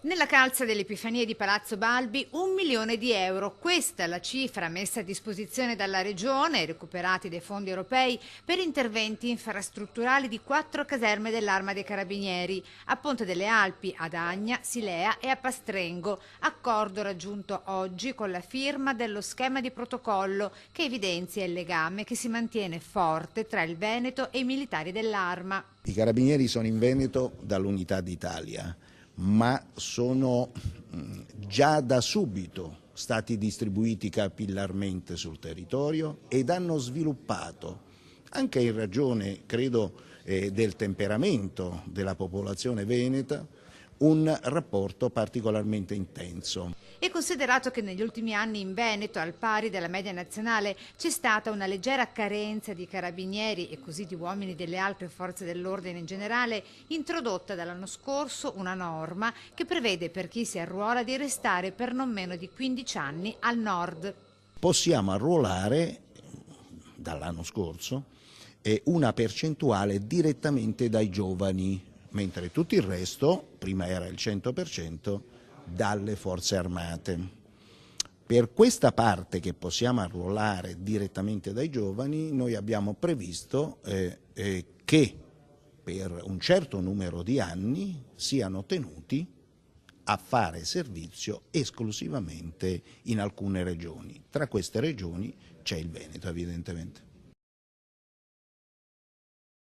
Nella calza delle Epifanie di Palazzo Balbi 1 milione di euro. Questa è la cifra messa a disposizione dalla Regione, recuperati dai fondi europei, per interventi infrastrutturali di 4 caserme dell'Arma dei Carabinieri, a Ponte delle Alpi, ad Agna, Silea e a Pastrengo. Accordo raggiunto oggi con la firma dello schema di protocollo che evidenzia il legame che si mantiene forte tra il Veneto e i militari dell'Arma. I Carabinieri sono in Veneto dall'Unità d'Italia, ma sono già da subito stati distribuiti capillarmente sul territorio ed hanno sviluppato, anche in ragione, credo, del temperamento della popolazione veneta, un rapporto particolarmente intenso. E considerato che negli ultimi anni in Veneto, al pari della media nazionale, c'è stata una leggera carenza di carabinieri e così di uomini delle altre forze dell'ordine in generale, introdotta dall'anno scorso una norma che prevede per chi si arruola di restare per non meno di 15 anni al nord. Possiamo arruolare dall'anno scorso una percentuale direttamente dai giovani, mentre tutto il resto, prima era il 100%, dalle forze armate. Per questa parte che possiamo arruolare direttamente dai giovani, noi abbiamo previsto che per un certo numero di anni siano tenuti a fare servizio esclusivamente in alcune regioni. Tra queste regioni c'è il Veneto, evidentemente.